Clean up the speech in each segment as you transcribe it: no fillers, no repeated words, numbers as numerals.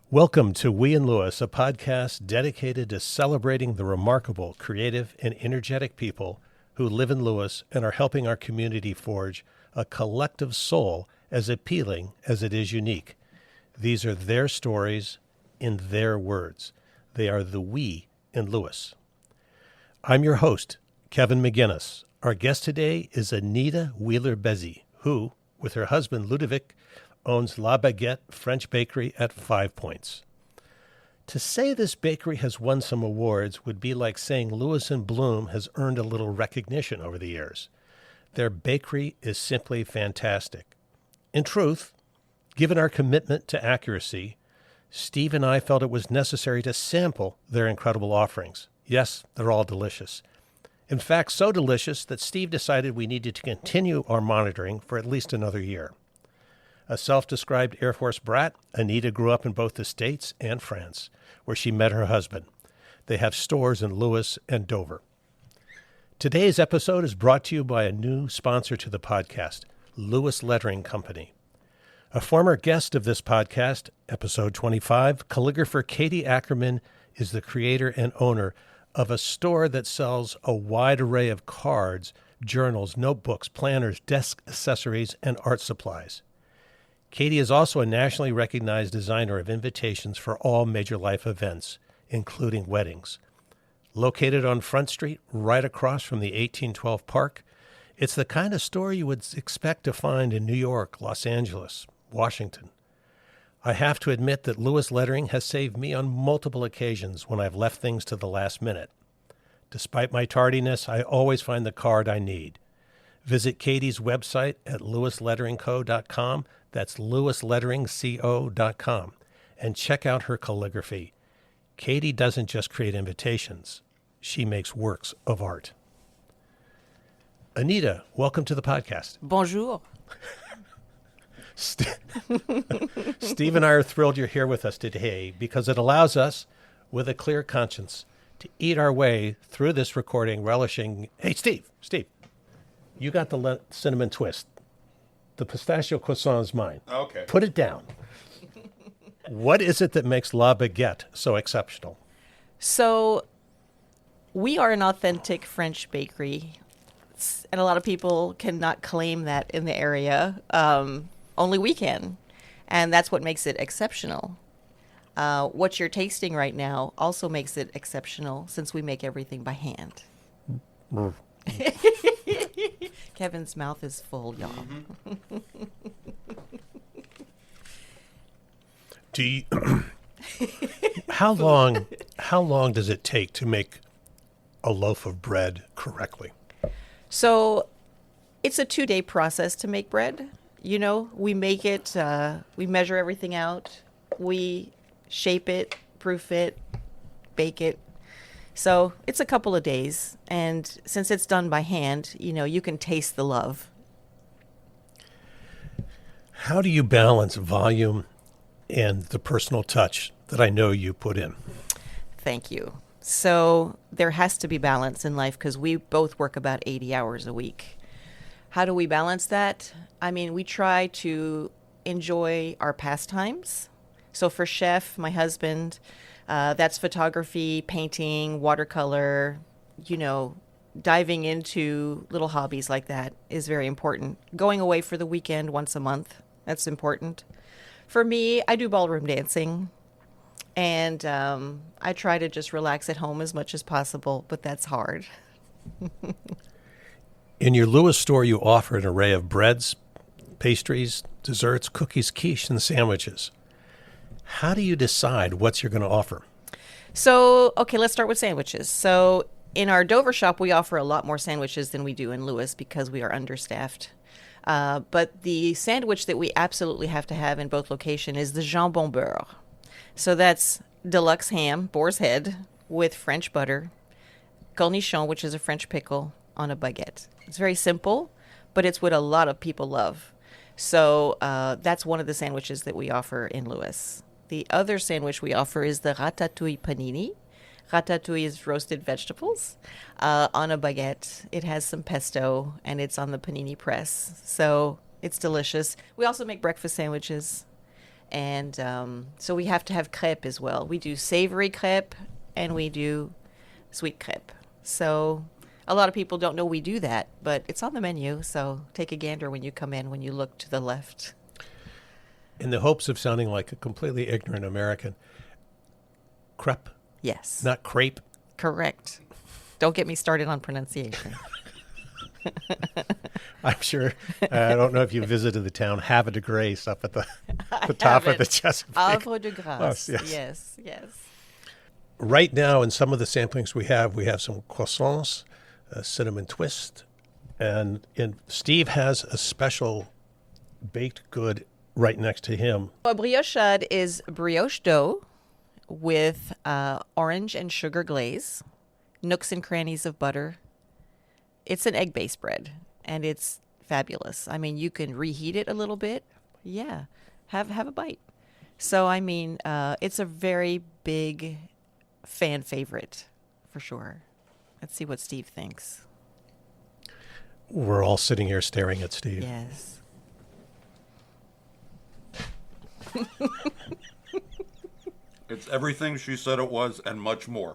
Welcome to We in Lewes, a podcast dedicated to celebrating the remarkable, creative, and energetic people who live in Lewes and are helping our community forge a collective soul as appealing as it is unique. These are their stories in their words. They are the we in Lewes. I'm your host, Kevin McGinnis. Our guest today is Anita Bezy, who, with her husband Ludovic, owns La Baguette French Bakery at 5 Points. To say this bakery has won some awards would be like saying Lewis and Bloom has earned a little recognition over the years. Their bakery is simply fantastic. In truth, given our commitment to accuracy, Steve and I felt it was necessary to sample their incredible offerings. Yes, they're all delicious. In fact, so delicious that Steve decided we needed to continue our monitoring for at least another year. A self-described Air Force brat, Anita grew up in both the States and France, where she met her husband. They have stores in Lewes and Dover. Today's episode is brought to you by a new sponsor to the podcast, Lewes Lettering Company. A former guest of this podcast, episode 25, calligrapher Katie Ackerman is the creator and owner of a store that sells a wide array of cards, journals, notebooks, planners, desk accessories, and art supplies. Katie is also a nationally recognized designer of invitations for all major life events, including weddings. Located on Front Street, right across from the 1812 Park, it's the kind of store you would expect to find in New York, Los Angeles, Washington. I have to admit that Lewes Lettering has saved me on multiple occasions when I've left things to the last minute. Despite my tardiness, I always find the card I need. Visit Katie's website at lewesletteringco.com. That's lewesletteringco.com. And check out her calligraphy. Katie doesn't just create invitations. She makes works of art. Anita, welcome to the podcast. Bonjour. Steve and I are thrilled you're here with us today because it allows us, with a clear conscience, to eat our way through this recording relishing... Hey, Steve, you got the cinnamon twist. The pistachio croissant is mine. Okay. Put it down. What is it that makes La Baguette so exceptional? So we are an authentic French bakery, and a lot of people cannot claim that in the area. Only we can, and that's what makes it exceptional. What you're tasting right now also makes it exceptional since we make everything by hand. Kevin's mouth is full, y'all. Mm-hmm. Do you, how long does it take to make a loaf of bread correctly? So it's a 2-day process to make bread. You know, we make it, we measure everything out, we shape it, proof it, bake it. So it's a couple of days. And since it's done by hand, you know, you can taste the love. How do you balance volume and the personal touch that I know you put in? Thank you. So there has to be balance in life because we both work about 80 hours a week. How do we balance that? I mean, we try to enjoy our pastimes. So for Chef, my husband, that's photography, painting, watercolor, you know, diving into little hobbies like that is very important. Going away for the weekend once a month, that's important. For me, I do ballroom dancing, and I try to just relax at home as much as possible, but that's hard. In your Lewes store, you offer an array of breads, pastries, desserts, cookies, quiche, and sandwiches. How do you decide what you're going to offer? So, okay, let's start with sandwiches. So in our Dover shop, we offer a lot more sandwiches than we do in Lewes because we are understaffed. But the sandwich that we absolutely have to have in both locations is the jambon beurre. So that's deluxe ham, boar's head, with French butter, cornichon, which is a French pickle, on a baguette. It's very simple, but it's what a lot of people love. So that's one of the sandwiches that we offer in Lewes. The other sandwich we offer is the ratatouille panini. Ratatouille is roasted vegetables on a baguette. It has some pesto, and it's on the panini press. So it's delicious. We also make breakfast sandwiches. And so we have to have crepe as well. We do savory crepe and we do sweet crepe. So a lot of people don't know we do that, but it's on the menu. So take a gander when you come in, when you look to the left. In the hopes of sounding like a completely ignorant American, crepe, Yes. not crepe. Correct. Don't get me started on pronunciation. I'm sure. I don't know if you visited the town Havre de Grace up at the top of the Chesapeake. Havre de Grace. Yes. Yes. Right now, in some of the samplings we have some croissants, a cinnamon twist, and Steve has a special baked good right next to him. A briochade is brioche dough with orange and sugar glaze, nooks and crannies of butter. It's an egg-based bread, and it's fabulous. I mean, you can reheat it a little bit. Yeah, have a bite. So, I mean, it's a very big fan favorite, for sure. Let's see what Steve thinks. We're all sitting here staring at Steve. Yes. It's everything she said it was and much more.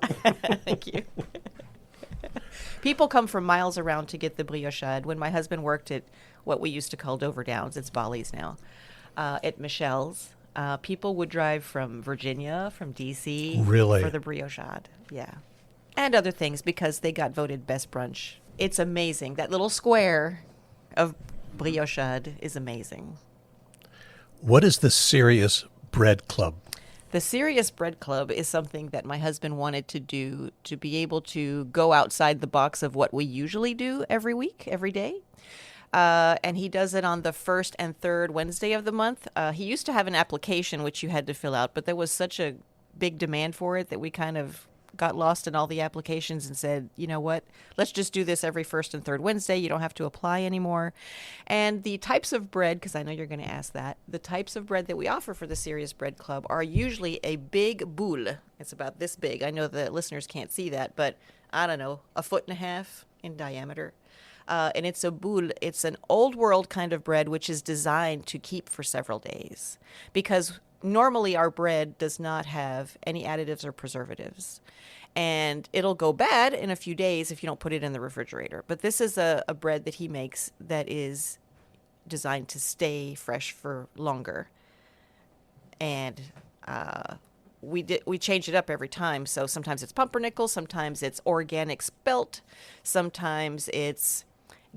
Thank you. People come from miles around to get the briochade. When my husband worked at what we used to call Dover Downs, it's Bolly's now, at Michelle's, people would drive from Virginia, from D.C. Really? for the briochade. Yeah. And other things because they got voted best brunch. It's amazing. That little square of briochade is amazing. What is the Serious Bread Club? The Serious Bread Club is something that my husband wanted to do to be able to go outside the box of what we usually do every week, every day. And he does it on the first and third Wednesday of the month. He used to have an application which you had to fill out, but there was such a big demand for it that we kind of got lost in all the applications and said, you know what, let's just do this every first and third Wednesday. You don't have to apply anymore. And the types of bread, because I know you're going to ask that, the types of bread that we offer for the Serious Bread Club are usually a big boule. It's about this big. I know the listeners can't see that, but I don't know, 1.5 feet in diameter. And it's a boule. It's an old world kind of bread which is designed to keep for several days because normally our bread does not have any additives or preservatives. And it'll go bad in a few days if you don't put it in the refrigerator. But this is a bread that he makes that is designed to stay fresh for longer. And we change it up every time. So sometimes it's pumpernickel, sometimes it's organic spelt, sometimes it's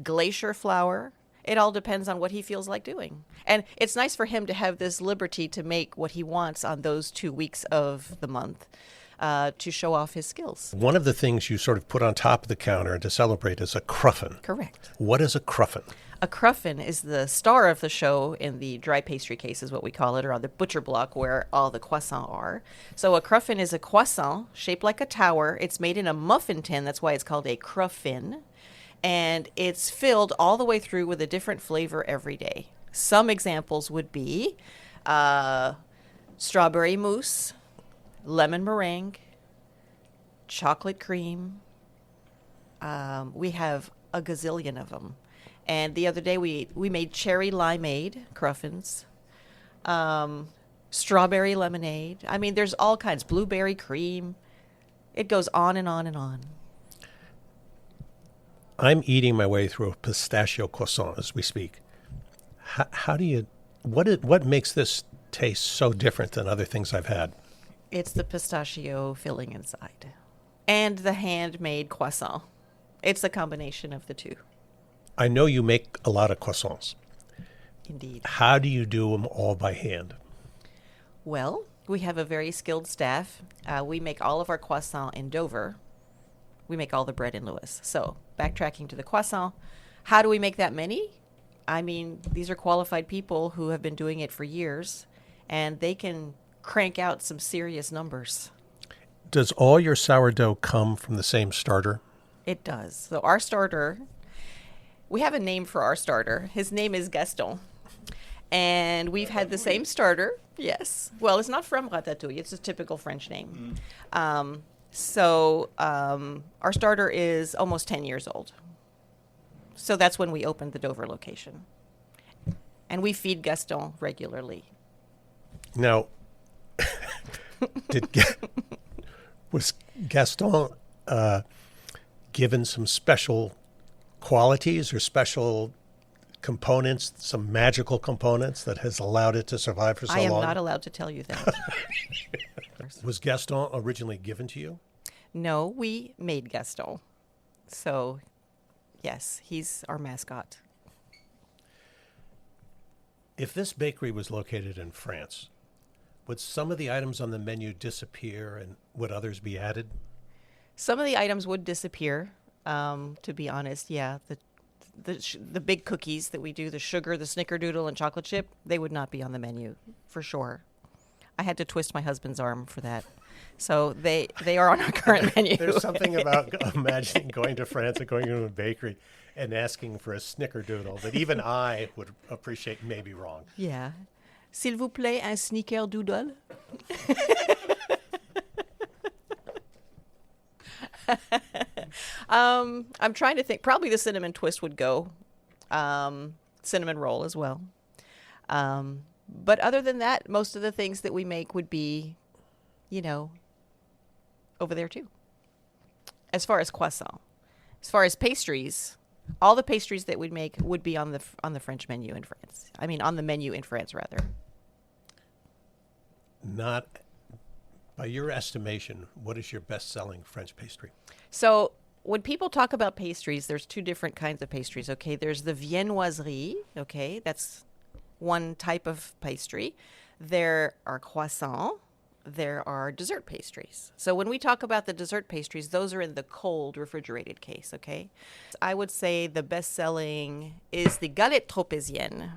glacier flour. It all depends on what he feels like doing. And it's nice for him to have this liberty to make what he wants on those 2 weeks of the month to show off his skills. One of the things you sort of put on top of the counter to celebrate is a cruffin. Correct. What is a cruffin? A cruffin is the star of the show in the dry pastry case is what we call it, or on the butcher block where all the croissants are. So a cruffin is a croissant shaped like a tower. It's made in a muffin tin. That's why it's called a cruffin. And it's filled all the way through with a different flavor every day. Some examples would be strawberry mousse, lemon meringue, chocolate cream. We have a gazillion of them. And the other day we made cherry limeade cruffins, strawberry lemonade. I mean, there's all kinds. Blueberry cream. It goes on and on and on. I'm eating my way through a pistachio croissant as we speak. What makes this taste so different than other things I've had? It's the pistachio filling inside and the handmade croissant. It's a combination of the two. I know you make a lot of croissants. Indeed. How do you do them all by hand? Well, we have a very skilled staff. We make all of our croissants in Dover. We make all the bread in Lewes. So, backtracking to the croissant, how do we make that many? I mean, these are qualified people who have been doing it for years, and they can crank out some serious numbers. Does all your sourdough come from the same starter? It does. So our starter, we have a name for our starter. His name is Gaston. And we've had the same starter. Yes. Well, it's not from Ratatouille. It's a typical French name. Our starter is almost 10 years old. So that's when we opened the Dover location. And we feed Gaston regularly. Now, did was Gaston given some special qualities or special components, some magical components that has allowed it to survive for so long? I am not allowed to tell you that. Was Gaston originally given to you? No, we made Gaston. So, yes, he's our mascot. If this bakery was located in France, would some of the items on the menu disappear and would others be added? Some of the items would disappear, to be honest. Yeah, the big cookies that we do, the sugar, the snickerdoodle, and chocolate chip, they would not be on the menu, for sure. I had to twist my husband's arm for that. So they are on our current menu. There's something about imagining going to France and going to a bakery and asking for a snickerdoodle that even I would appreciate may be wrong. Yeah. S'il vous plaît, un snickerdoodle? I'm trying to think. Probably the cinnamon twist would go. Cinnamon roll as well. But other than that, most of the things that we make would be, over there too. As far as croissant. As far as pastries, all the pastries that we'd make would be on the French menu in France. I mean, on the menu in France, rather. Not, by your estimation, what is your best-selling French pastry? So when people talk about pastries, there's two different kinds of pastries, okay? There's the viennoiserie, okay? That's one type of pastry. There are croissants. There are dessert pastries. So when we talk about the dessert pastries, those are in the cold refrigerated case, okay? I would say the best-selling is the galette tropézienne.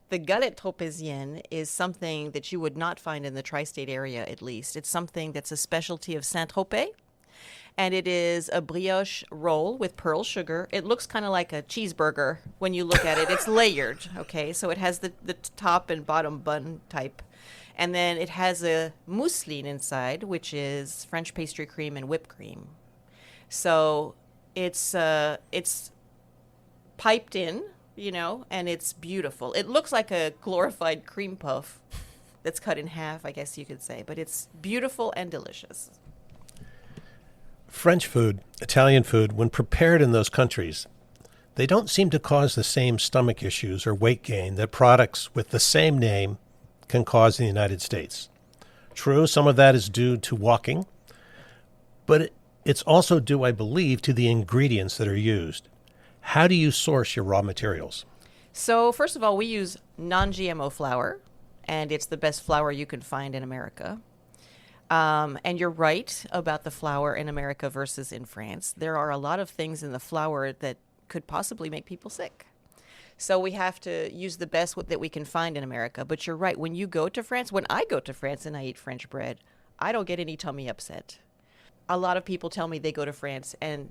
The galette tropézienne is something that you would not find in the tri-state area, at least. It's something that's a specialty of Saint-Tropez, and it is a brioche roll with pearl sugar. It looks kind of like a cheeseburger when you look at it. It's layered, okay? So it has the top and bottom bun type. And then it has a mousseline inside, which is French pastry cream and whipped cream. So it's piped in, and it's beautiful. It looks like a glorified cream puff that's cut in half, I guess you could say. But it's beautiful and delicious. French food, Italian food, when prepared in those countries, they don't seem to cause the same stomach issues or weight gain that products with the same name can cause in the United States. True, some of that is due to walking, but it's also due, I believe, to the ingredients that are used. How do you source your raw materials? So, first of all, we use non-GMO flour, and it's the best flour you can find in America. And you're right about the flour in America versus in France. There are a lot of things in the flour that could possibly make people sick. So we have to use the best that we can find in America. But you're right. When you go to France, when I go to France and I eat French bread, I don't get any tummy upset. A lot of people tell me they go to France and,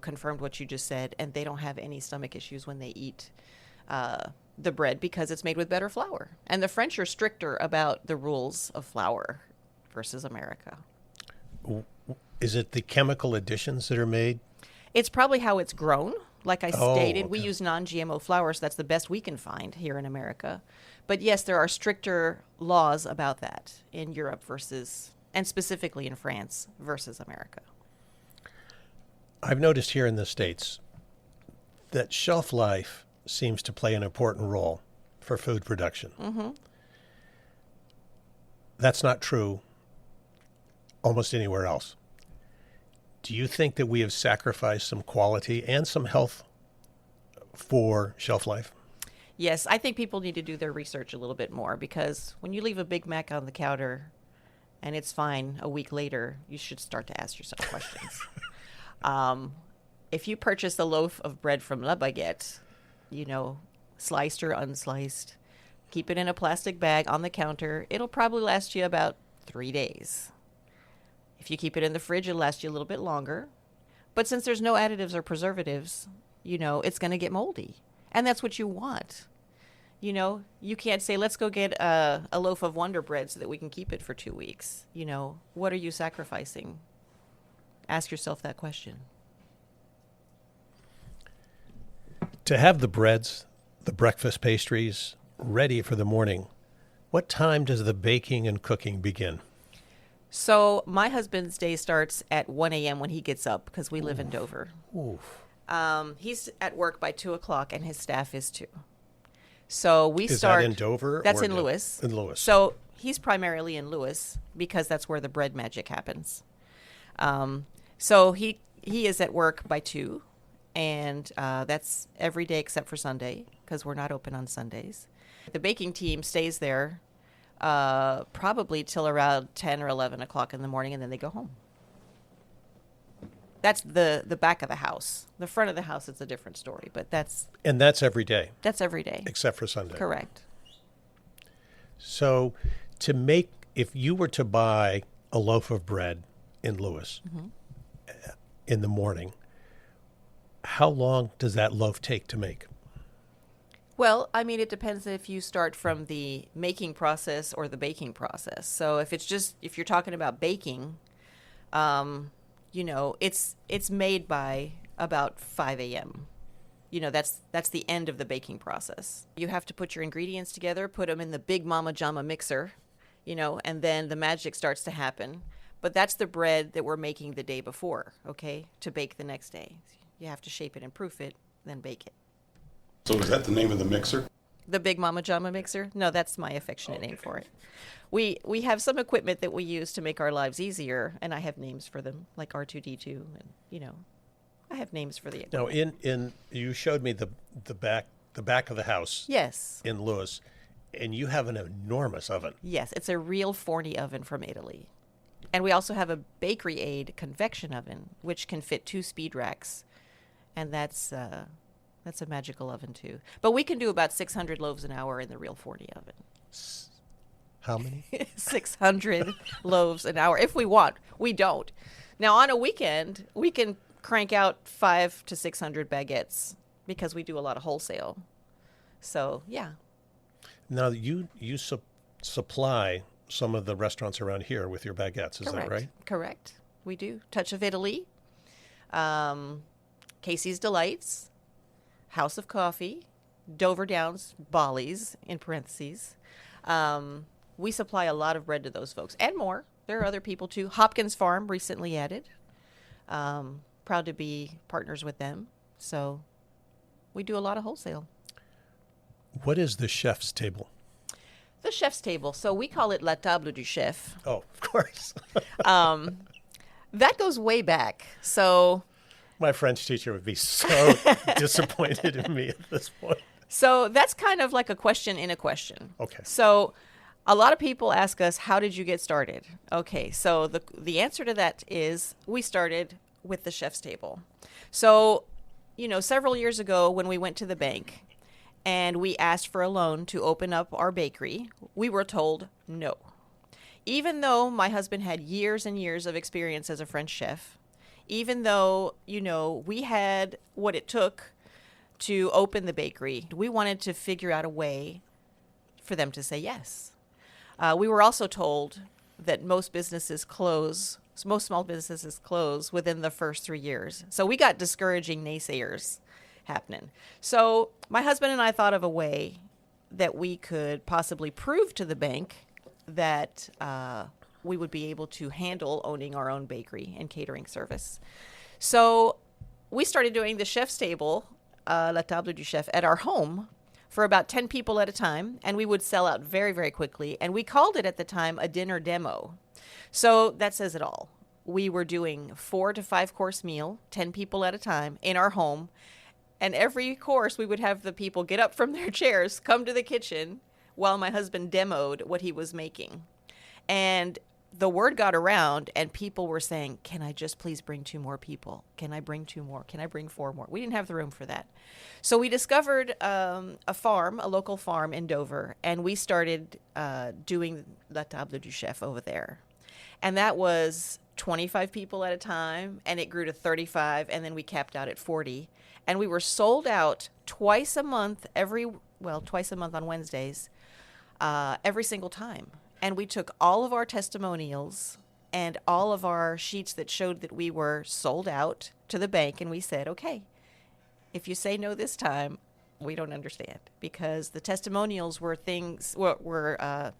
confirmed what you just said, and they don't have any stomach issues when they eat the bread because it's made with better flour. And the French are stricter about the rules of flour versus America. Is it the chemical additions that are made? It's probably how it's grown. Like I stated, okay. We use non-GMO flour, so that's the best we can find here in America. But yes, there are stricter laws about that in Europe and specifically in France versus America. I've noticed here in the States that shelf life seems to play an important role for food production. Mm-hmm. That's not true almost anywhere else. Do you think that we have sacrificed some quality and some health for shelf life? Yes, I think people need to do their research a little bit more because when you leave a Big Mac on the counter and it's fine a week later, you should start to ask yourself questions. If you purchase a loaf of bread from La Baguette, sliced or unsliced, keep it in a plastic bag on the counter, it'll probably last you about 3 days. If you keep it in the fridge, it'll last you a little bit longer. But since there's no additives or preservatives, it's going to get moldy. And that's what you want. You can't say, let's go get a loaf of Wonder Bread so that we can keep it for 2 weeks. What are you sacrificing? Ask yourself that question. To have the breads, the breakfast pastries ready for the morning, What time does the baking and cooking begin? So my husband's day starts at 1 a.m. when he gets up because we live in Dover. Oof. He's at work by 2 o'clock and his staff is too. So we Is start. that in Dover? That's or in Lewes. In Lewes. So he's primarily in Lewes because that's where the bread magic happens. So he is at work by 2, and that's every day except for Sunday because we're not open on Sundays. The baking team stays there probably till around 10 or 11 o'clock in the morning, and then they go home. That's the back of the house. The front of the house is a different story, but that's every day, every day. except for Sunday. Correct. So if you were to buy a loaf of bread in Lewes in the morning, how long does that loaf take to make? Well, I mean, it depends if you start from the making process or the baking process. So if you're talking about baking, it's made by about 5 a.m. That's the end of the baking process. You have to put your ingredients together, put them in the big Mama Jama mixer, and then the magic starts to happen. But that's the bread that we're making the day before, okay, to bake the next day. You have to shape it and proof it, then bake it. So is that the name of the mixer? The big Mama Jama mixer? No, that's my affectionate name for it. We have some equipment that we use to make our lives easier, and I have names for them, like R2D2, and I have names for the equipment. Now, you showed me the back of the house. Yes. In Lewes, and you have an enormous oven. Yes, it's a real Forni oven from Italy. And we also have a Bakery Aid convection oven, which can fit 2 speed racks, and that's a magical oven too. But we can do about 600 loaves an hour in the real Forni oven. How many? 600 loaves an hour if we want. We don't. Now on a weekend, we can crank out 500 to 600 baguettes because we do a lot of wholesale. So, yeah. Now you supply some of the restaurants around here with your baguettes, is that right? Correct. We do. Touch of Italy, Casey's Delights, House of Coffee, Dover Downs, Bolly's, in parentheses. We supply a lot of bread to those folks and more. There are other people too. Hopkins Farm recently added. Proud to be partners with them. So we do a lot of wholesale. What is the chef's table? The chef's table. So we call it La Table du Chef. Oh, of course. That goes way back. So my French teacher would be so disappointed in me at this point. So that's kind of like a question in a question. Okay. So a lot of people ask us, how did you get started? Okay, so the answer to that is we started with the chef's table. So, several years ago when we went to the bank and we asked for a loan to open up our bakery, we were told no. Even though my husband had years and years of experience as a French chef, even though, we had what it took to open the bakery, we wanted to figure out a way for them to say yes. We were also told that most small businesses close within the first 3 years. So we got discouraging naysayers happening. So my husband and I thought of a way that we could possibly prove to the bank that we would be able to handle owning our own bakery and catering service. So we started doing the chef's table, La Table du Chef, at our home for about 10 people at a time, and we would sell out very, very quickly. And we called it at the time a dinner demo. So that says it all. We were doing 4 to 5 course meal, 10 people at a time in our home. And every course we would have the people get up from their chairs, come to the kitchen while my husband demoed what he was making. And the word got around and people were saying, can I just please bring 2 more people? Can I bring 2 more? Can I bring 4 more? We didn't have the room for that. So we discovered a local farm in Dover, and we started doing La Table du Chef over there. And that was 25 people at a time, and it grew to 35, and then we capped out at 40. And we were sold out twice a month on Wednesdays, every single time. And we took all of our testimonials and all of our sheets that showed that we were sold out to the bank, and we said, okay, if you say no this time, We don't understand, because the testimonials were the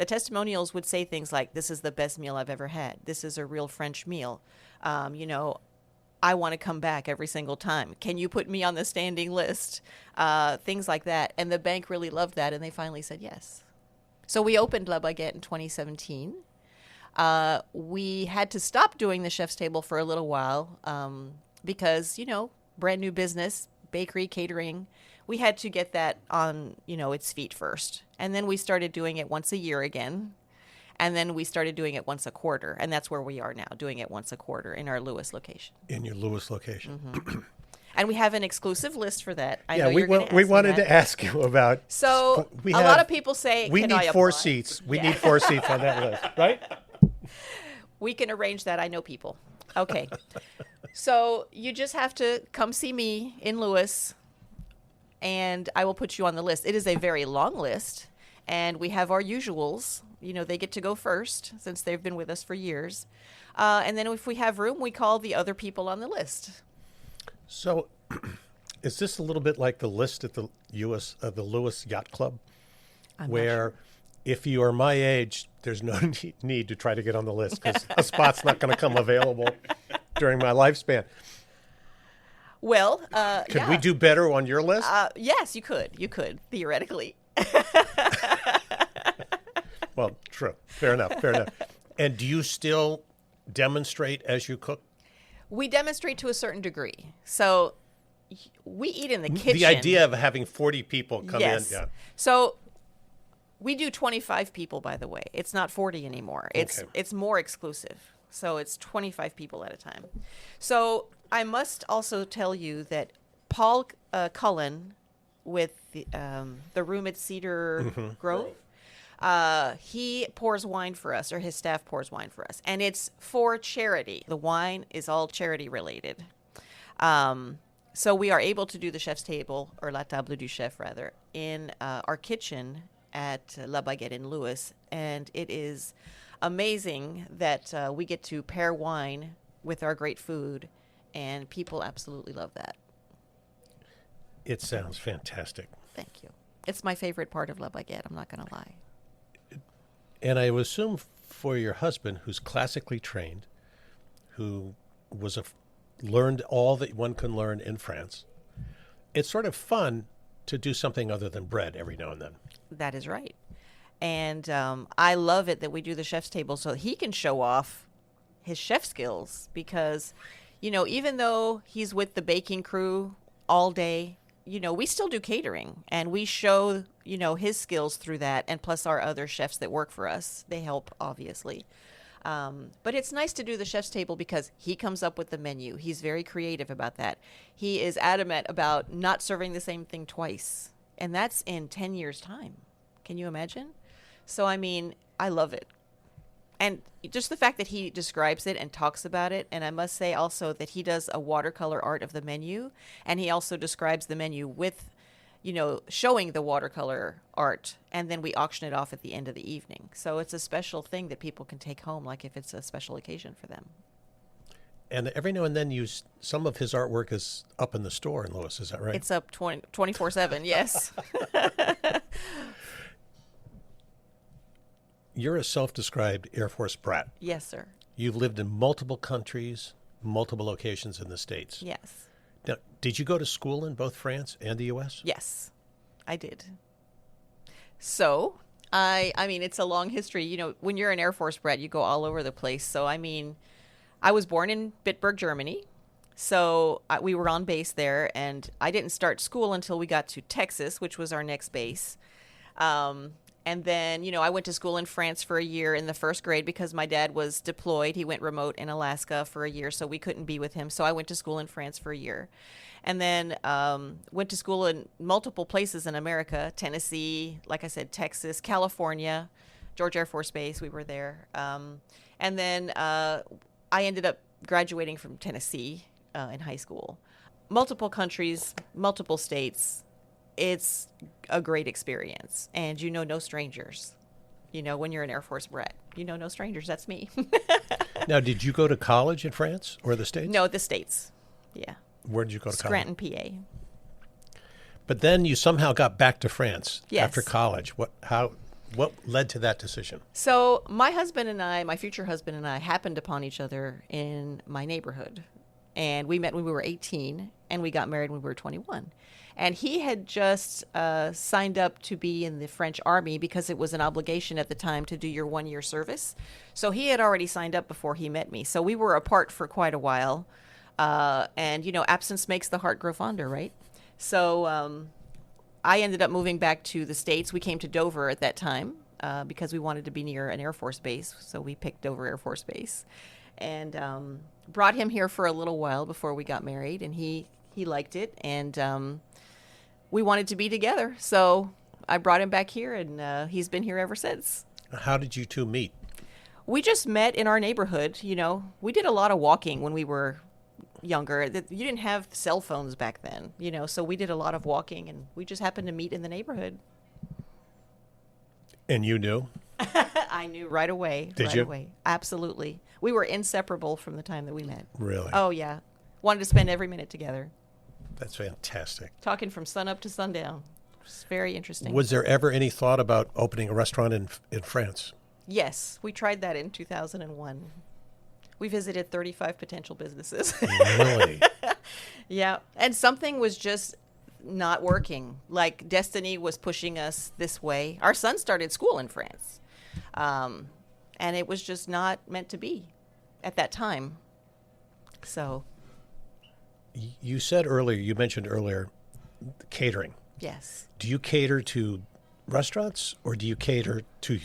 testimonials would say things like, "This is the best meal I've ever had. This is a real French meal. I want to come back every single time. Can you put me on the standing list?" Things like that. And the bank really loved that, and they finally said yes. So we opened La Baguette in 2017. We had to stop doing the chef's table for a little while because, brand new business, bakery, catering. We had to get that on, its feet first. And then we started doing it once a year again. And then we started doing it once a quarter. And that's where we are now, doing it once a quarter in our Lewes location. In your Lewes location. Mm-hmm. And we have an exclusive list for that. I know we wanted to ask you about. So a lot of people say, we need 4 seats. We need 4 seats on that list, right? We can arrange that. I know people. Okay. So you just have to come see me in Lewes, and I will put you on the list. It is a very long list, and we have our usuals. They get to go first since they've been with us for years. And then if we have room, we call the other people on the list. So is this a little bit like the list at the Lewes Yacht Club, where if you are my age, there's no need to try to get on the list because a spot's not going to come available during my lifespan? Well, could we do better on your list? Yes, you could. You could, theoretically. Well, true. Fair enough. And do you still demonstrate as you cook? We demonstrate to a certain degree. So we eat in the kitchen. The idea of having 40 people come in. Yeah. So we do 25 people, by the way. It's not 40 anymore. It's more exclusive. So it's 25 people at a time. So I must also tell you that Paul Cullen with the room at Cedar Grove, he pours wine for us, or his staff pours wine for us. And it's for charity. The wine is all charity related. So we are able to do the chef's table, or la table du chef rather, in our kitchen at La Baguette in Lewes. And it is amazing that we get to pair wine with our great food, and people absolutely love that. It sounds fantastic. Thank you. It's my favorite part of La Baguette, I'm not going to lie. And I would assume for your husband, who's classically trained, who was learned all that one can learn in France, it's sort of fun to do something other than bread every now and then. That is right. And I love it that we do the chef's table so he can show off his chef skills because, even though he's with the baking crew all day, we still do catering, and we show, his skills through that, and plus our other chefs that work for us. They help, obviously. But it's nice to do the chef's table because he comes up with the menu. He's very creative about that. He is adamant about not serving the same thing twice, and that's in 10 years' time. Can you imagine? So, I love it. And just the fact that he describes it and talks about it, and I must say also that he does a watercolor art of the menu, and he also describes the menu with, showing the watercolor art, and then we auction it off at the end of the evening. So it's a special thing that people can take home, like if it's a special occasion for them. And every now and then some of his artwork is up in the store in Lewes, is that right? It's up 24/7, yes. You're a self-described Air Force brat. Yes, sir. You've lived in multiple countries, multiple locations in the States. Yes. Now, did you go to school in both France and the U.S.? Yes, I did. So, I mean, it's a long history. When you're an Air Force brat, you go all over the place. So, I was born in Bitburg, Germany. So, we were on base there, and I didn't start school until we got to Texas, which was our next base. And then, I went to school in France for a year in the first grade because my dad was deployed. He went remote in Alaska for a year, so we couldn't be with him. So I went to school in France for a year. And then went to school in multiple places in America, Tennessee, like I said, Texas, California, George Air Force Base. We were there. And then I ended up graduating from Tennessee in high school. Multiple countries, multiple states. It's a great experience, and no strangers. When you're an Air Force brat, no strangers. That's me. Now, did you go to college in France or the States? No, the States. Yeah. Where did you go to Scranton, college? PA. But then you somehow got back to France Yes. after college. What led to that decision? So my husband and I, my future husband and I, happened upon each other in my neighborhood. And we met when we were 18, and we got married when we were 21. And he had just signed up to be in the French army because it was an obligation at the time to do your 1-year service. So he had already signed up before he met me. So we were apart for quite a while. And, absence makes the heart grow fonder, right? So I ended up moving back to the States. We came to Dover at that time because we wanted to be near an Air Force base. So we picked Dover Air Force Base. And brought him here for a little while before we got married, and he liked it, and we wanted to be together. So I brought him back here, and he's been here ever since. How did you two meet? We just met in our neighborhood. We did a lot of walking when we were younger. You didn't have cell phones back then, so we did a lot of walking, and we just happened to meet in the neighborhood. And you knew? I knew right away. Did right you? Away. Absolutely. We were inseparable from the time that we met. Really? Oh, yeah. Wanted to spend every minute together. That's fantastic. Talking from sun up to sundown. It's very interesting. Was there ever any thought about opening a restaurant in France? Yes, we tried that in 2001. We visited 35 potential businesses. Really? Yeah, and something was just not working. Like destiny was pushing us this way. Our son started school in France, and it was just not meant to be at that time. So, You mentioned earlier, catering. yes. Do you cater to restaurants or do you cater to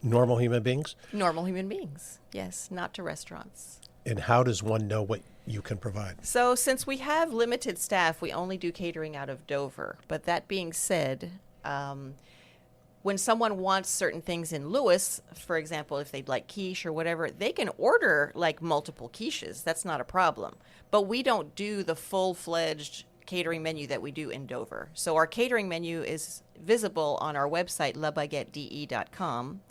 normal human beings? Normal human beings. Yes, not to restaurants. And how does one know what you can provide? So since we have limited staff, we only do catering out of Dover. But that being said, when someone wants certain things in Lewes, for example, if they'd like quiche or whatever, they can order like multiple quiches. That's not a problem. But we don't do the full-fledged catering menu that we do in Dover. So our catering menu is visible on our website, lebaguette.de.com.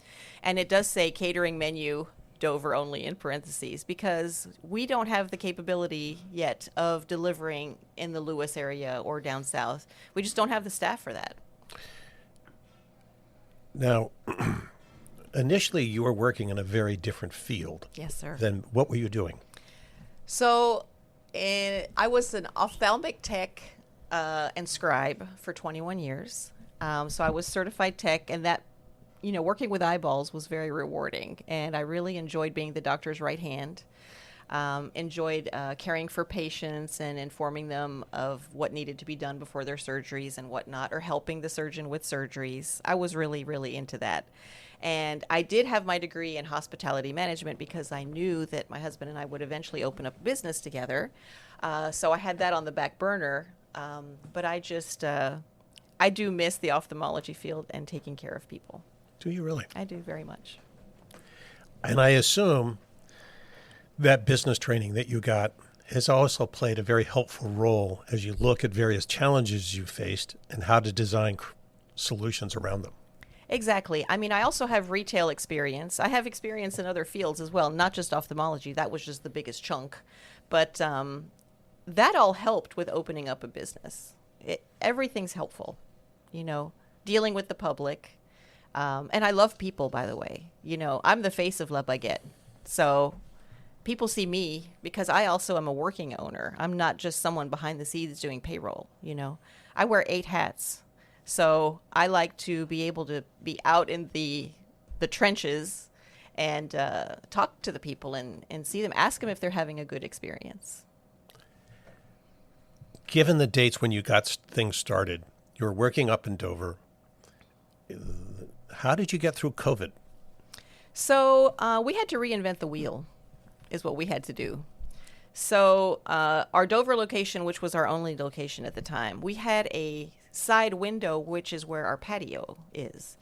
And it does say catering menu Dover only in parentheses because we don't have the capability yet of delivering in the Lewes area or down south. We just don't have the staff for that. Now, initially you were working in a very different field. Yes, sir. Then what were you doing? So I was an ophthalmic tech and scribe for 21 years. So I was certified tech, and that, working with eyeballs was very rewarding. And I really enjoyed being the doctor's right hand. Enjoyed caring for patients and informing them of what needed to be done before their surgeries and whatnot, or helping the surgeon with surgeries. I was really, really into that. And I did have my degree in hospitality management because I knew that my husband and I would eventually open up a business together. So I had that on the back burner. But I just, I do miss the ophthalmology field and taking care of people. Do you really? I do very much. And I assume that business training that you got has also played a very helpful role as you look at various challenges you faced and how to design solutions around them. Exactly. I mean, I also have retail experience. I have experience in other fields as well, not just ophthalmology. That was just the biggest chunk. But that all helped with opening up a business. Everything's helpful, dealing with the public. And I love people, by the way. I'm the face of La Baguette. So people see me because I also am a working owner. I'm not just someone behind the scenes doing payroll, I wear 8 hats. So I like to be able to be out in the trenches and talk to the people and see them, ask them if they're having a good experience. Given the dates when you got things started, you were working up in Dover. How did you get through COVID? So we had to reinvent the wheel is what we had to do. So our Dover location, which was our only location at the time, we had a side window, which is where our patio is.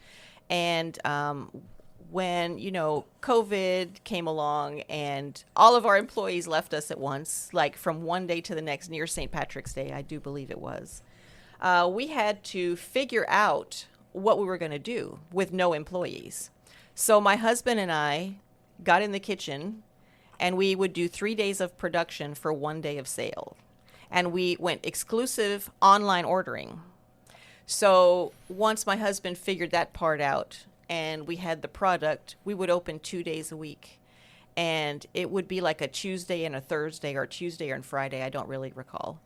And when, COVID came along and all of our employees left us at once, like from one day to the next near St. Patrick's Day, I do believe it was, we had to figure out what we were going to do with no employees. So my husband and I got in the kitchen and we would do 3 days of production for 1 day of sale. And we went exclusive online ordering. So once my husband figured that part out and we had the product, we would open 2 days a week. And it would be like a Tuesday and a Thursday, or Tuesday and Friday. I don't really recall.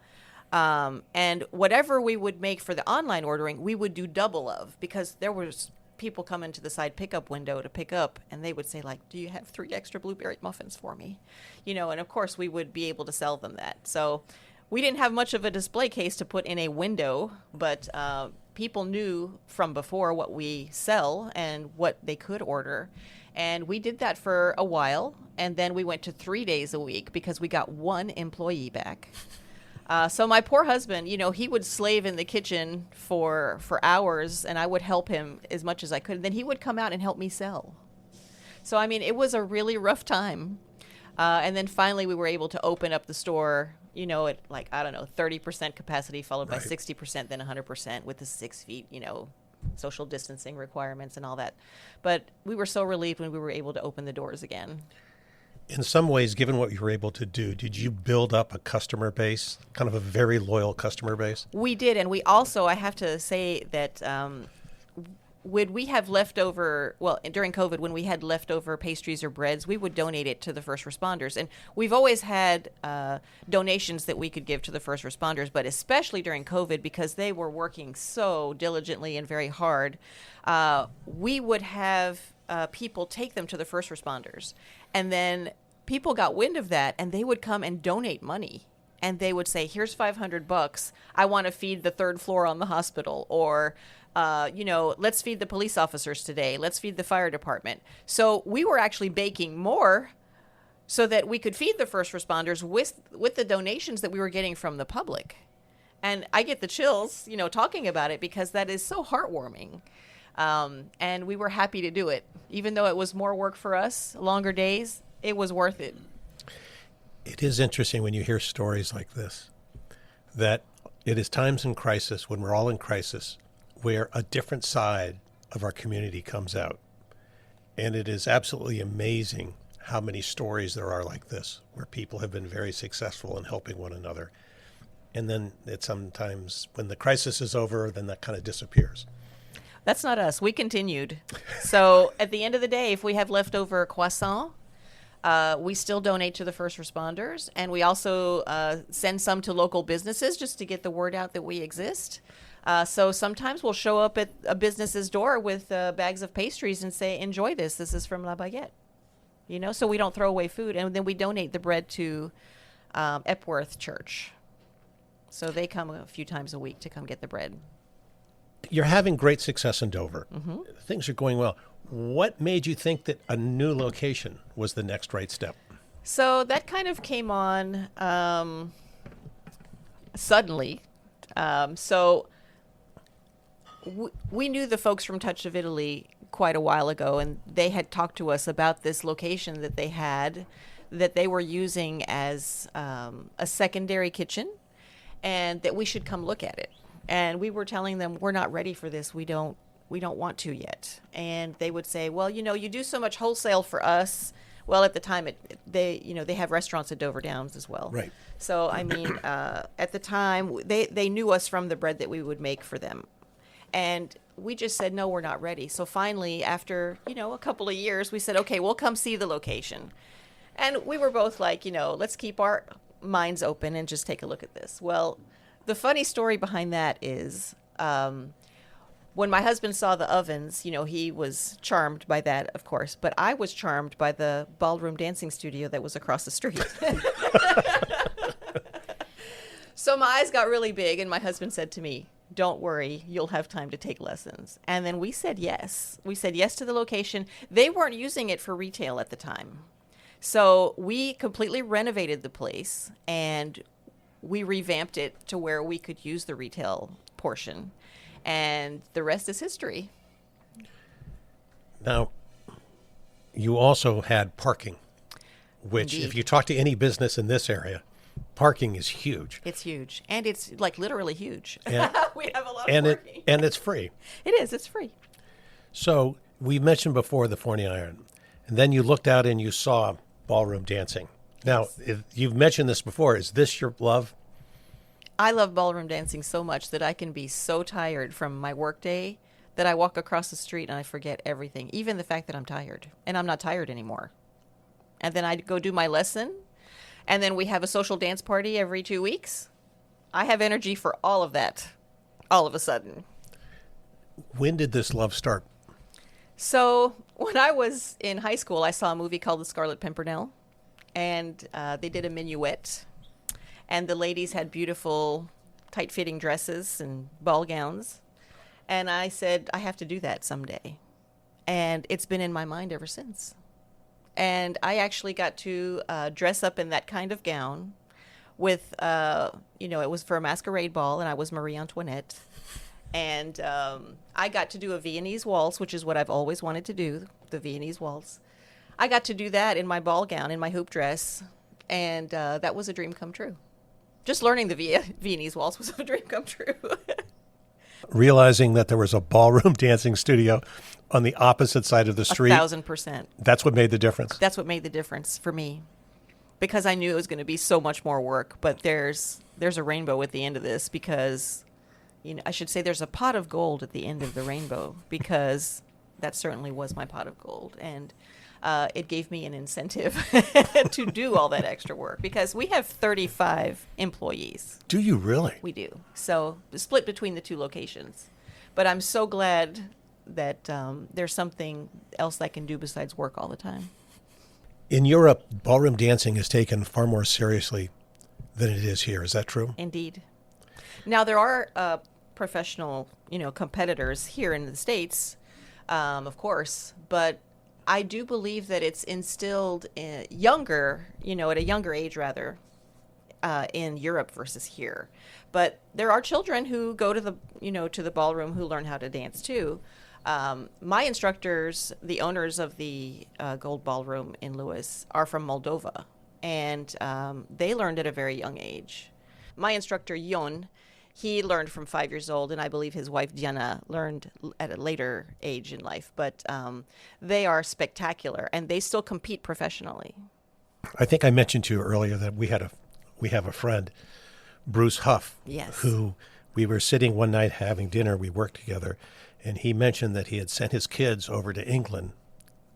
And whatever we would make for the online ordering, we would do double of, because there was people come into the side pickup window to pick up, and they would say, like, do you have 3 extra blueberry muffins for me? You know, and of course we would be able to sell them that. So we didn't have much of a display case to put in a window, but people knew from before what we sell and what they could order. And we did that for a while, and then we went to 3 days a week because we got 1 employee back. So my poor husband, you know, he would slave in the kitchen for hours, and I would help him as much as I could. And then he would come out and help me sell. So, I mean, it was a really rough time. And then finally we were able to open up the store, you know, at like, I don't know, 30% capacity, followed by 60%, then 100% with the 6 feet, you know, social distancing requirements and all that. But we were so relieved when we were able to open the doors again. In some ways, given what you were able to do, did you build up a customer base, kind of a very loyal customer base? We did. And we also, I have to say that when we have leftover, well, during COVID, when we had leftover pastries or breads, we would donate it to the first responders. And we've always had donations that we could give to the first responders, but especially during COVID, because they were working so diligently and very hard, we would have people take them to the first responders. And then people got wind of that, and they would come and donate money. And they would say, here's $500. I want to feed the 3rd floor on the hospital. Or, you know, let's feed the police officers today. Let's feed the fire department. So we were actually baking more so that we could feed the first responders with the donations that we were getting from the public. And I get the chills, you know, talking about it, because that is so heartwarming. And we were happy to do it. Even though it was more work for us, longer days, it was worth it. It is interesting when you hear stories like this, that it is times in crisis, when we're all in crisis, where a different side of our community comes out. And it is absolutely amazing how many stories there are like this, where people have been very successful in helping one another. And then it sometimes, when the crisis is over, then that kind of disappears. That's not us. We continued. So at the end of the day, if we have leftover croissant, we still donate to the first responders. And we also send some to local businesses just to get the word out that we exist. So sometimes we'll show up at a business's door with bags of pastries and say, enjoy this. This is from La Baguette. You know, so we don't throw away food. And then we donate the bread to Epworth Church. So they come a few times a week to come get the bread. You're having great success in Dover. Mm-hmm. Things are going well. What made you think that a new location was the next right step? So that kind of came on suddenly. So we knew the folks from Touch of Italy quite a while ago, and they had talked to us about this location that they had, that they were using as a secondary kitchen, and that we should come look at it. And we were telling them, we're not ready for this. We don't want to yet. And they would say, well, you know, you do so much wholesale for us. Well, at the time, they have restaurants at Dover Downs as well. Right. So, I mean, at the time, they knew us from the bread that we would make for them. And we just said, no, we're not ready. So finally, after, you know, a couple of years, we said, okay, we'll come see the location. And we were both like, you know, let's keep our minds open and just take a look at this. Well, the funny story behind that is when my husband saw the ovens, you know, he was charmed by that, of course. But I was charmed by the ballroom dancing studio that was across the street. So my eyes got really big, and my husband said to me, don't worry, you'll have time to take lessons. And then we said yes. We said yes to the location. They weren't using it for retail at the time. So we completely renovated the place, and we revamped it to where we could use the retail portion, and the rest is history. Now, you also had parking, which Indeed. If you talk to any business in this area, parking is huge. It's huge, and it's like literally huge. And, We have a lot of parking. and it's free. It is. It's free. So we mentioned before the 40 Iron, and then you looked out and you saw ballroom dancing. Now, you've mentioned this before. Is this your love? I love ballroom dancing so much that I can be so tired from my work day that I walk across the street and I forget everything, even the fact that I'm tired. And I'm not tired anymore. And then I go do my lesson. And then we have a social dance party every 2 weeks. I have energy for all of that all of a sudden. When did this love start? So when I was in high school, I saw a movie called The Scarlet Pimpernel. And they did a minuet. And the ladies had beautiful, tight-fitting dresses and ball gowns. And I said, I have to do that someday. And it's been in my mind ever since. And I actually got to dress up in that kind of gown with, it was for a masquerade ball, and I was Marie Antoinette. And I got to do a Viennese waltz, which is what I've always wanted to do, the Viennese waltz. I got to do that in my ball gown, in my hoop dress, and that was a dream come true. Just learning the Viennese waltz was a dream come true. Realizing that there was a ballroom dancing studio on the opposite side of the street. 1,000%. That's what made the difference. That's what made the difference for me, because I knew it was going to be so much more work. But there's a rainbow at the end of this, because, I should say there's a pot of gold at the end of the rainbow, because that certainly was my pot of gold. And it gave me an incentive to do all that extra work, because we have 35 employees. Do you really? We do. So split between the two locations. But I'm so glad that there's something else I can do besides work all the time. In Europe, ballroom dancing is taken far more seriously than it is here. Is that true? Indeed. Now, there are professional, competitors here in the States, of course, but I do believe that it's instilled younger, at a younger age rather, in Europe versus here. But there are children who go to the ballroom who learn how to dance too. My instructors, the owners of the Gold Ballroom in Lewes, are from Moldova, and they learned at a very young age. My instructor, Jon, he learned from 5 years old, and I believe his wife, Diana, learned at a later age in life. But they are spectacular, and they still compete professionally. I think I mentioned to you earlier that we have a friend, Bruce Huff, yes, who we were sitting one night having dinner. We worked together, and he mentioned that he had sent his kids over to England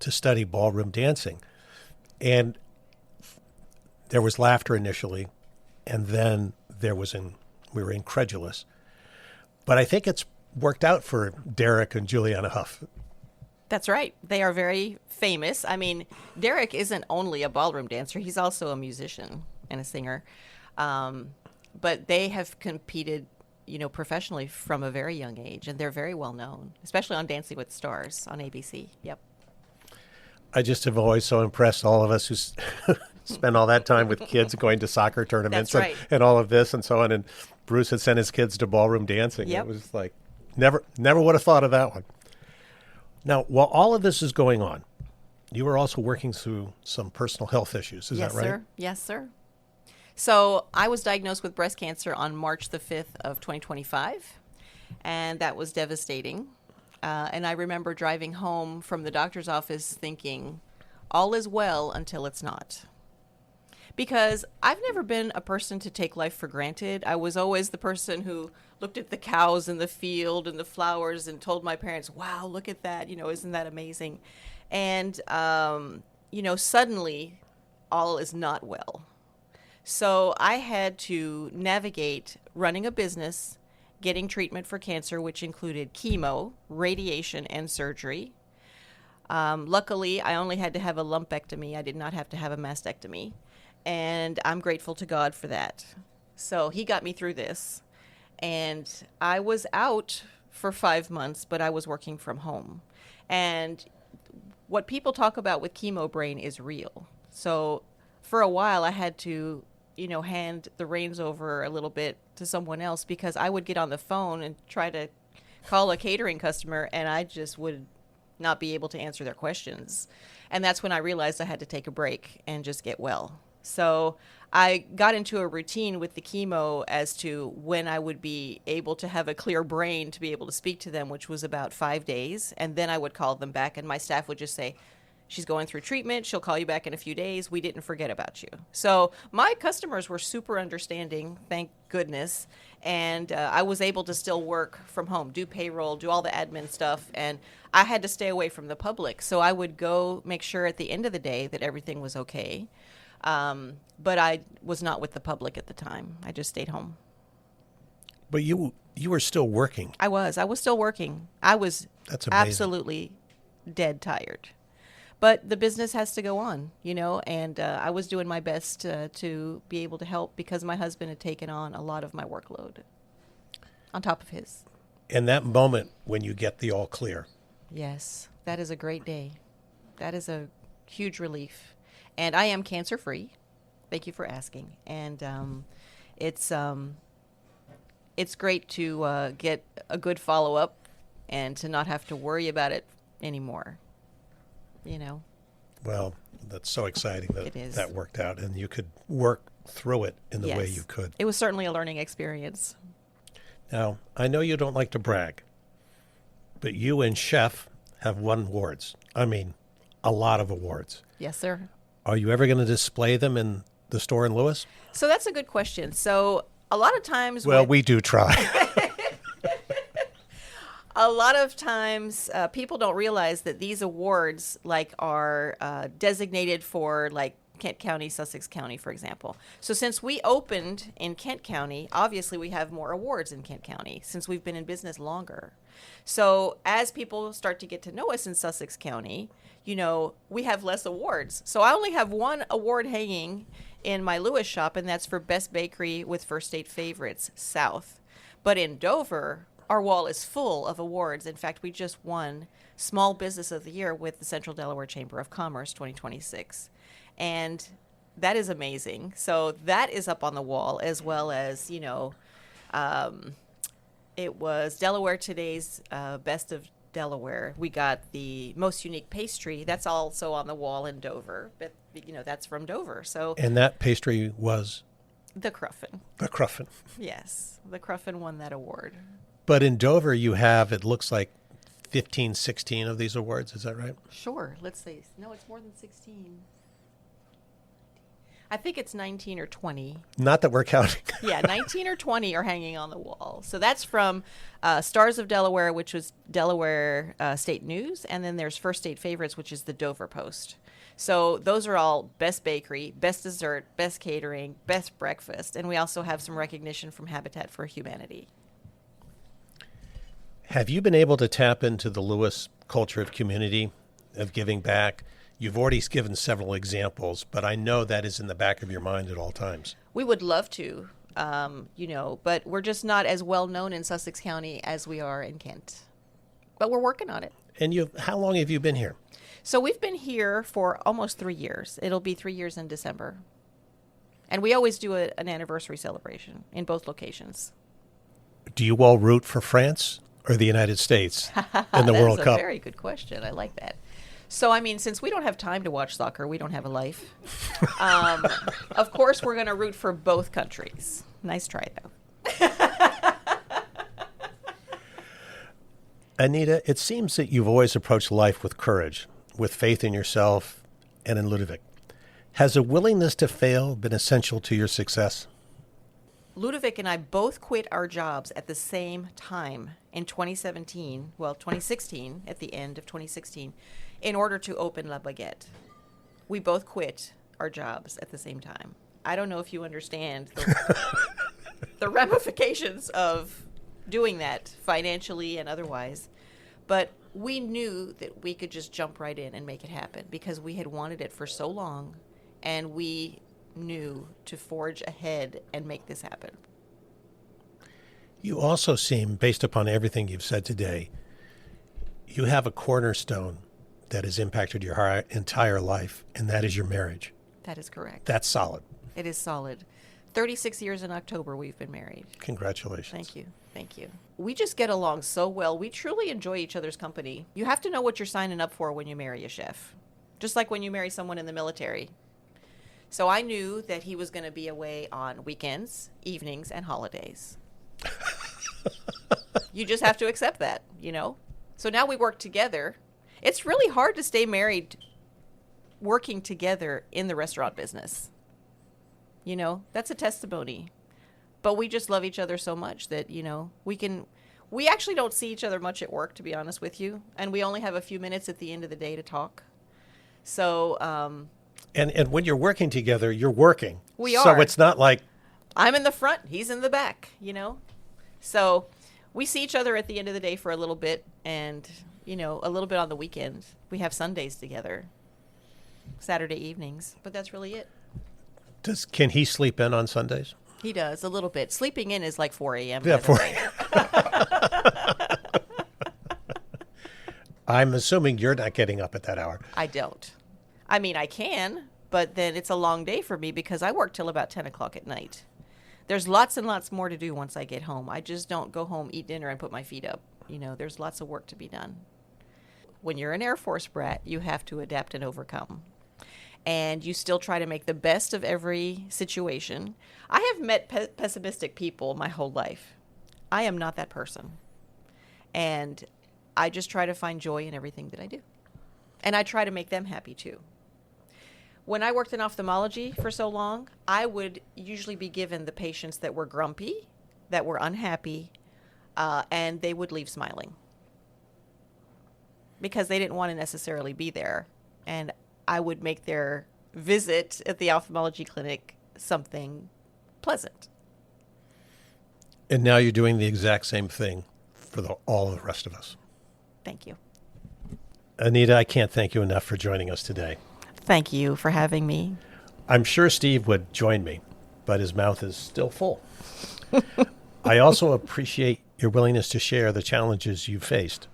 to study ballroom dancing. And there was laughter initially, and then we were incredulous. But I think it's worked out for Derek and Juliana Huff. That's right. They are very famous. I mean, Derek isn't only a ballroom dancer. He's also a musician and a singer. But they have competed, professionally from a very young age, and they're very well known, especially on Dancing with the Stars on ABC. Yep. I just have always so impressed all of us who spend all that time with kids going to soccer tournaments. That's right. and all of this and so on. And Bruce had sent his kids to ballroom dancing. Yep. It was like, never would have thought of that one. Now, while all of this is going on, you were also working through some personal health issues. Is Yes, that right? sir. Yes, sir. So I was diagnosed with breast cancer on March the 5th of 2025, and that was devastating. And I remember driving home from the doctor's office thinking, all is well until it's not. Because I've never been a person to take life for granted. I was always the person who looked at the cows in the field and the flowers and told my parents, wow, look at that. Isn't that amazing? And, suddenly all is not well. So I had to navigate running a business, getting treatment for cancer, which included chemo, radiation, and surgery. Luckily, I only had to have a lumpectomy. I did not have to have a mastectomy. And I'm grateful to God for that. So he got me through this. And I was out for 5 months, but I was working from home. And what people talk about with chemo brain is real. So for a while, I had to, hand the reins over a little bit to someone else, because I would get on the phone and try to call a catering customer, and I just would not be able to answer their questions. And that's when I realized I had to take a break and just get well. So I got into a routine with the chemo as to when I would be able to have a clear brain to be able to speak to them, which was about 5 days. And then I would call them back, and my staff would just say, She's going through treatment. She'll call you back in a few days. We didn't forget about you. So my customers were super understanding, thank goodness. And I was able to still work from home, do payroll, do all the admin stuff. And I had to stay away from the public. So I would go make sure at the end of the day that everything was okay. But I was not with the public at the time. I just stayed home. But you were still working. I was still working. I was That's amazing. absolutely dead tired. But the business has to go on, and I was doing my best to be able to help because my husband had taken on a lot of my workload on top of his. And that moment when you get the all clear. Yes, that is a great day. That is a huge relief. And I am cancer-free. Thank you for asking. And it's great to get a good follow-up and to not have to worry about it anymore. Well, that's so exciting that It is. that worked out and you could work through it in the way Yes. you could. It was certainly a learning experience. Now, I know you don't like to brag, but you and Chef have won awards. I mean, a lot of awards. Yes, sir. Are you ever going to display them in the store in Lewes? So that's a good question. So a lot of times, Well, we do try. people don't realize that these awards are designated for Kent County, Sussex County, for example. So since we opened in Kent County, obviously we have more awards in Kent County since we've been in business longer. So as people start to get to know us in Sussex County, we have less awards. So I only have one award hanging in my Lewes shop, and that's for Best Bakery with First State Favorites South. But in Dover, our wall is full of awards. In fact, we just won Small Business of the Year with the Central Delaware Chamber of Commerce 2026. And that is amazing. So that is up on the wall, as well as, it was Delaware Today's Best of Delaware. We got the most unique pastry. That's also on the wall in Dover. But, that's from Dover. So And that pastry was the Cruffin. the Cruffin. Yes, the Cruffin won that award. But in Dover, you have, it looks like 15, 16 of these awards. Is that right? Sure. Let's see. No, it's more than 16. I think it's 19 or 20. Not that we're counting. Yeah, 19 or 20 are hanging on the wall. So that's from Stars of Delaware, which was Delaware State News. And then there's First State Favorites, which is the Dover Post. So those are all best bakery, best dessert, best catering, best breakfast. And we also have some recognition from Habitat for Humanity. Have you been able to tap into the Lewes culture of community, of giving back? You've already given several examples, but I know that is in the back of your mind at all times. We would love to, but we're just not as well known in Sussex County as we are in Kent. But we're working on it. And how long have you been here? So we've been here for almost 3 years. It'll be 3 years in December. And we always do an anniversary celebration in both locations. Do you all root for France or the United States in the World Cup? That's a very good question. I like that. So, since we don't have time to watch soccer, we don't have a life. Of course, we're going to root for both countries. Nice try, though. Anita, it seems that you've always approached life with courage, with faith in yourself and in Ludovic. Has a willingness to fail been essential to your success? Ludovic and I both quit our jobs at the same time in 2016, at the end of 2016, in order to open La Baguette. We both quit our jobs at the same time. I don't know if you understand the ramifications of doing that financially and otherwise, but we knew that we could just jump right in and make it happen because we had wanted it for so long, and we knew to forge ahead and make this happen. You also seem, based upon everything you've said today, you have a cornerstone that has impacted your entire life, and that is your marriage. That is correct. That's solid. It is solid. 36 years in October we've been married. Congratulations. Thank you. Thank you. We just get along so well. We truly enjoy each other's company. You have to know what you're signing up for when you marry a chef, just like when you marry someone in the military. So I knew that he was going to be away on weekends, evenings, and holidays. You just have to accept that, So now we work together. It's really hard to stay married working together in the restaurant business. You know, that's a testimony. But we just love each other so much that, you know, we actually don't see each other much at work, to be honest with you. And we only have a few minutes at the end of the day to talk. So, And when you're working together, you're working. We are. So it's not like, I'm in the front, he's in the back, you know? So we see each other at the end of the day for a little bit and, you know, a little bit on the weekend. We have Sundays together, Saturday evenings, but that's really it. can he sleep in on Sundays? He does, a little bit. Sleeping in is like 4 a.m. Yeah, by the way. I'm assuming you're not getting up at that hour. I don't. I mean, I can, but then it's a long day for me because I work till about 10 o'clock at night. There's lots and lots more to do once I get home. I just don't go home, eat dinner, and put my feet up. You know, there's lots of work to be done. When you're an Air Force brat, you have to adapt and overcome. And you still try to make the best of every situation. I have met pessimistic people my whole life. I am not that person. And I just try to find joy in everything that I do. And I try to make them happy too. When I worked in ophthalmology for so long, I would usually be given the patients that were grumpy, that were unhappy, and they would leave smiling because they didn't want to necessarily be there. And I would make their visit at the ophthalmology clinic something pleasant. And now you're doing the exact same thing for all of the rest of us. Thank you. Anita, I can't thank you enough for joining us today. Thank you for having me. I'm sure Steve would join me, but his mouth is still full. I also appreciate your willingness to share the challenges you've faced.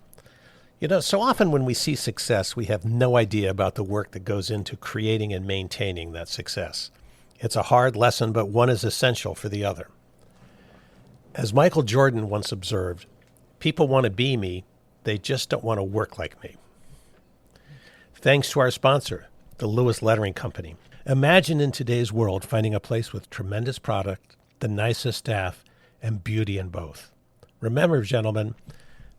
You know, so often when we see success, we have no idea about the work that goes into creating and maintaining that success. It's a hard lesson, but one is essential for the other. As Michael Jordan once observed, people want to be me, they just don't want to work like me. Thanks to our sponsor, the Lewes Lettering Company. Imagine in today's world finding a place with tremendous product, the nicest staff, and beauty in both. Remember, gentlemen,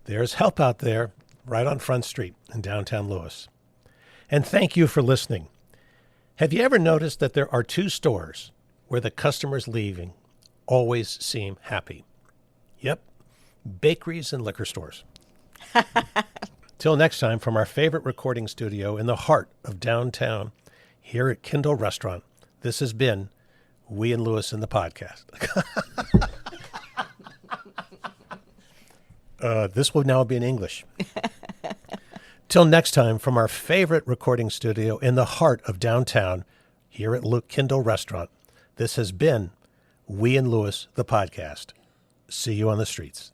there's help out there right on Front Street in downtown Lewes. And thank you for listening. Have you ever noticed that there are 2 stores where the customers leaving always seem happy? Yep, bakeries and liquor stores. Till next time, from our favorite recording studio in the heart of downtown, here at Kindle Restaurant, this has been We and Lewes in the Podcast. This will now be in English. Till next time, from our favorite recording studio in the heart of downtown, here at Kindle Restaurant, this has been We and Lewes, the Podcast. See you on the streets.